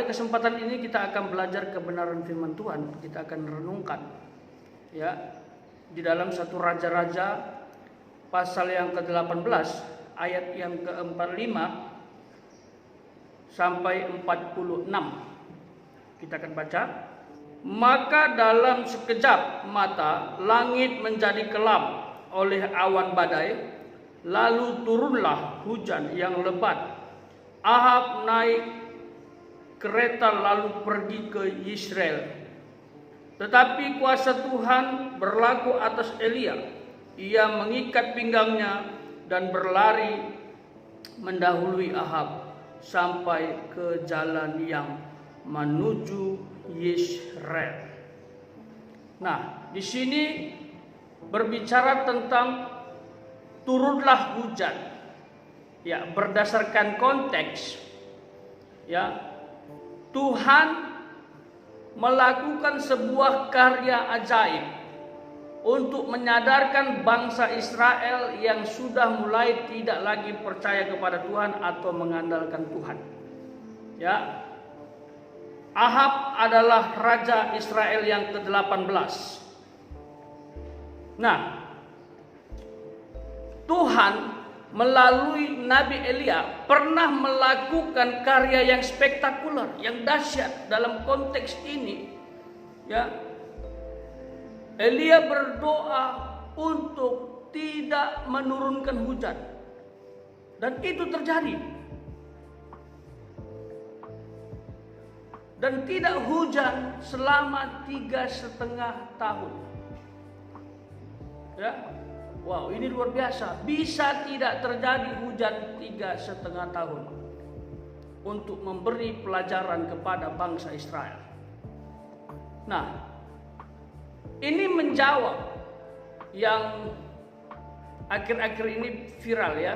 kesempatan ini kita akan belajar kebenaran firman Tuhan. Kita akan renungkan ya di dalam satu Raja-Raja pasal yang ke-18 ayat yang ke-45 sampai 46. Kita akan baca. Maka dalam sekejap mata langit menjadi gelap oleh awan badai, lalu turunlah hujan yang lebat. Ahab naik kereta lalu pergi ke Yisrael. Tetapi kuasa Tuhan berlaku atas Elia. Ia mengikat pinggangnya dan berlari mendahului Ahab sampai ke jalan yang menuju Yisrael. Nah, di sini berbicara tentang turunlah hujan. Ya, berdasarkan konteks ya, Tuhan melakukan sebuah karya ajaib untuk menyadarkan bangsa Israel yang sudah mulai tidak lagi percaya kepada Tuhan atau mengandalkan Tuhan. Ya. Ahab adalah raja Israel yang ke-18. Nah, Tuhan melalui Nabi Elia pernah melakukan karya yang spektakuler, yang dahsyat dalam konteks ini. Ya, Elia berdoa untuk tidak menurunkan hujan, dan itu terjadi. Dan tidak hujan selama 3,5 tahun. Ya, wow, ini luar biasa. Bisa tidak terjadi hujan 3,5 tahun untuk memberi pelajaran kepada bangsa Israel. Nah, ini menjawab yang akhir-akhir ini viral ya.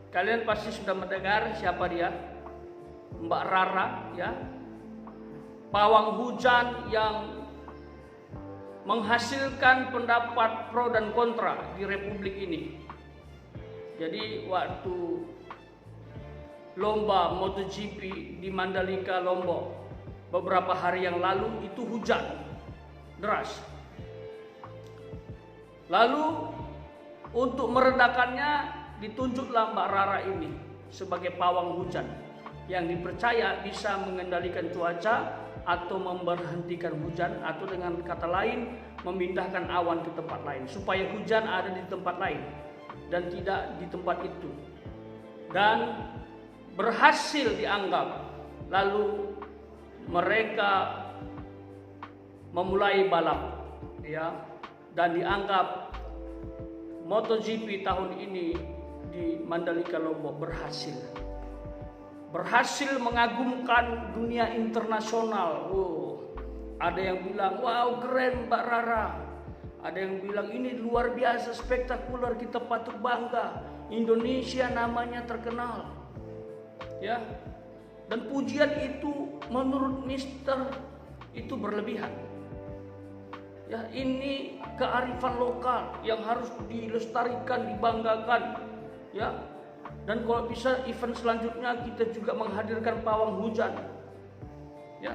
Kalian pasti sudah mendengar siapa dia? Mbak Rara ya. Pawang hujan yang menghasilkan pendapat pro dan kontra di Republik ini. Jadi waktu lomba MotoGP di Mandalika, Lombok beberapa hari yang lalu itu hujan deras. Lalu untuk meredakannya ditunjuklah Mbak Rara ini sebagai pawang hujan yang dipercaya bisa mengendalikan cuaca atau memberhentikan hujan, atau dengan kata lain memindahkan awan ke tempat lain supaya hujan ada di tempat lain dan tidak di tempat itu. Dan berhasil dianggap. Lalu mereka memulai balap ya, dan dianggap MotoGP tahun ini di Mandalika Lombok berhasil mengagumkan dunia internasional. Ada yang bilang, wow keren Mbak Rara. Ada yang bilang ini luar biasa spektakuler, kita patut bangga. Indonesia namanya terkenal. Ya. Dan pujian itu menurut Mister itu berlebihan. Ya, ini kearifan lokal yang harus dilestarikan, dibanggakan. Ya. Dan kalau bisa event selanjutnya kita juga menghadirkan pawang hujan. Ya.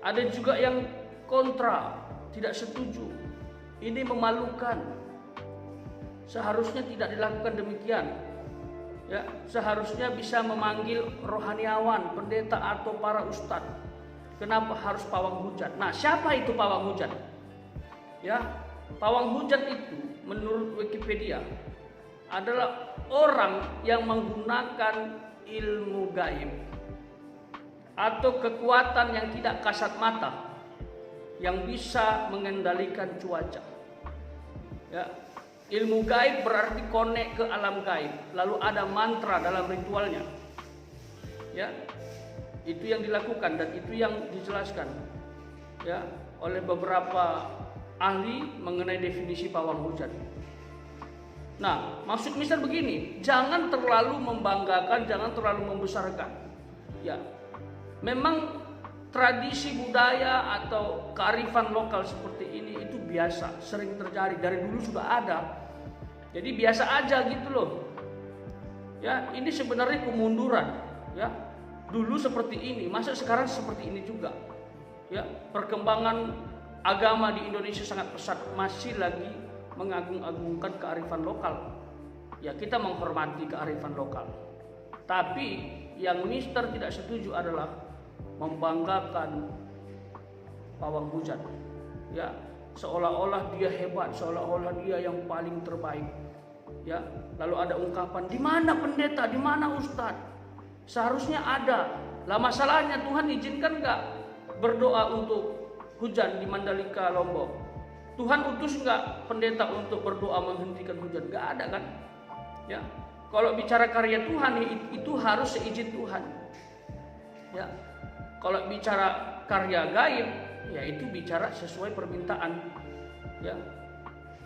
Ada juga yang kontra, tidak setuju. Ini memalukan. Seharusnya tidak dilakukan demikian. Ya, seharusnya bisa memanggil rohaniawan, pendeta atau para ustadz. Kenapa harus pawang hujan? Nah, siapa itu pawang hujan? Ya, pawang hujan itu menurut Wikipedia adalah orang yang menggunakan ilmu gaib atau kekuatan yang tidak kasat mata yang bisa mengendalikan cuaca. Ya, ilmu gaib berarti connect ke alam gaib, lalu ada mantra dalam ritualnya. Ya, itu yang dilakukan dan itu yang dijelaskan ya oleh beberapa ahli mengenai definisi pawang hujan. Nah, maksud Mister begini, jangan terlalu membanggakan, jangan terlalu membesarkan. Ya, memang tradisi budaya atau kearifan lokal seperti ini itu biasa, sering terjadi, dari dulu sudah ada. Jadi biasa aja gitu loh. Ya, ini sebenarnya kemunduran Ya, dulu seperti ini, masa sekarang seperti ini juga. Ya, perkembangan agama di Indonesia sangat pesat, masih lagi mengagung-agungkan kearifan lokal. Ya, kita menghormati kearifan lokal. Tapi yang Mister tidak setuju adalah membanggakan pawang hujan. Ya, seolah-olah dia hebat, seolah-olah dia yang paling terbaik. Ya, lalu ada ungkapan, di mana pendeta, di mana ustadz? Seharusnya ada. Lah masalahnya Tuhan izinkan nggak berdoa untuk hujan di Mandalika Lombok? Tuhan utus nggak pendeta untuk berdoa menghentikan hujan? Nggak ada kan? Ya, kalau bicara karya Tuhan itu harus seizin Tuhan. Ya, kalau bicara karya gaib, ya itu bicara sesuai permintaan. Ya,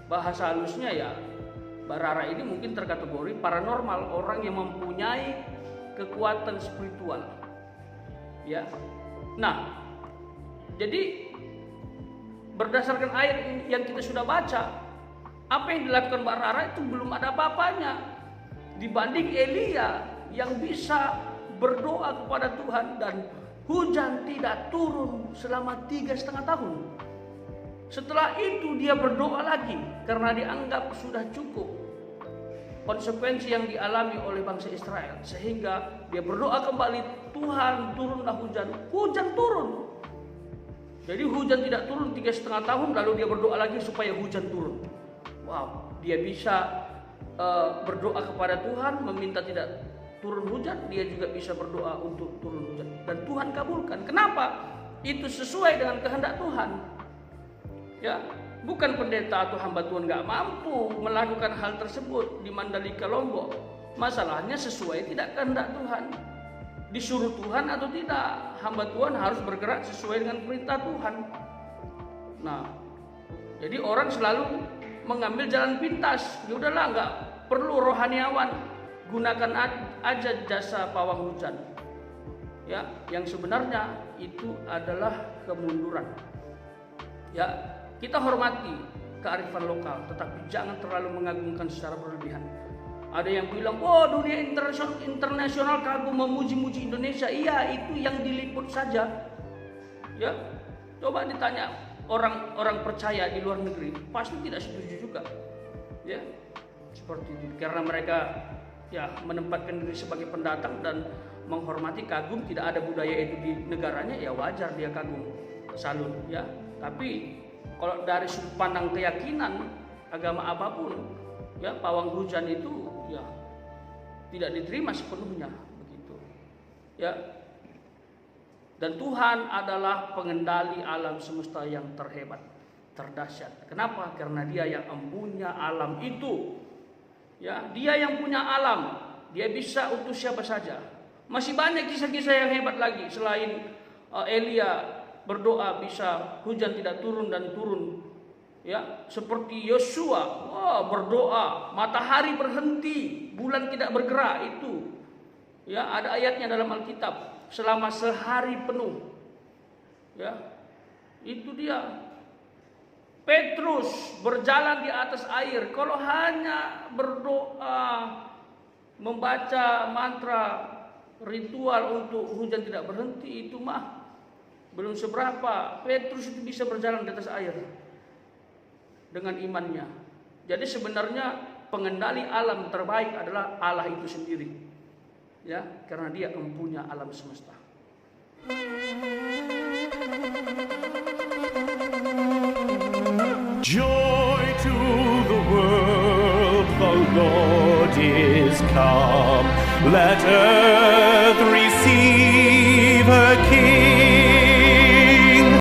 bahasa halusnya ya, Mbak Rara ini mungkin terkategori paranormal, orang yang mempunyai kekuatan spiritual. Ya, nah, jadi berdasarkan ayat yang kita sudah baca, apa yang dilakukan Mbak Rara itu belum ada apa-apanya dibanding Elia yang bisa berdoa kepada Tuhan dan hujan tidak turun selama 3,5 tahun. Setelah itu dia berdoa lagi karena dianggap sudah cukup konsekuensi yang dialami oleh bangsa Israel, sehingga dia berdoa kembali, Tuhan turunlah hujan. Hujan turun. Jadi hujan tidak turun 3,5 tahun, lalu dia berdoa lagi supaya hujan turun. Wow, dia bisa berdoa kepada Tuhan meminta tidak turun hujan, dia juga bisa berdoa untuk turun hujan dan Tuhan kabulkan. Kenapa? Itu sesuai dengan kehendak Tuhan. Ya, bukan pendeta atau hamba Tuhan nggak mampu melakukan hal tersebut di Mandalika Lombok. Masalahnya sesuai tidak kehendak Tuhan. Disuruh Tuhan atau tidak, hamba Tuhan harus bergerak sesuai dengan perintah Tuhan. Nah, jadi orang selalu mengambil jalan pintas. Ya udahlah, nggak perlu rohaniawan, gunakan aja jasa pawang hujan. Ya, yang sebenarnya itu adalah kemunduran. Ya, kita hormati kearifan lokal, tetapi jangan terlalu mengagungkan secara berlebihan. Ada yang bilang, oh dunia internasional kagum memuji-muji Indonesia. Iya, itu yang diliput saja. Ya, coba ditanya orang-orang percaya di luar negeri, pasti tidak setuju juga. Ya, seperti itu. Karena mereka ya menempatkan diri sebagai pendatang dan menghormati, kagum. Tidak ada budaya itu di negaranya, ya wajar dia kagum, salut. Ya, tapi kalau dari sudut pandang keyakinan agama apapun, ya pawang hujan itu ya tidak diterima sepenuhnya begitu. Ya. Dan Tuhan adalah pengendali alam semesta yang terhebat, terdahsyat. Kenapa? Karena Dia yang mempunyai alam itu. Ya, Dia yang punya alam, Dia bisa utus siapa saja. Masih banyak kisah-kisah yang hebat lagi selain Elia berdoa bisa hujan tidak turun dan turun. Ya, seperti Yosua, berdoa matahari berhenti, bulan tidak bergerak itu. Ya, ada ayatnya dalam Alkitab selama sehari penuh. Ya, itu dia. Petrus berjalan di atas air. Kalau hanya berdoa, membaca mantra ritual untuk hujan tidak berhenti, itu mah belum seberapa. Petrus itu bisa berjalan di atas air dengan imannya. Jadi sebenarnya pengendali alam terbaik adalah Allah itu sendiri. Ya, karena Dia mempunyai alam semesta. Joy to the world, the Lord is come. Let earth receive her King.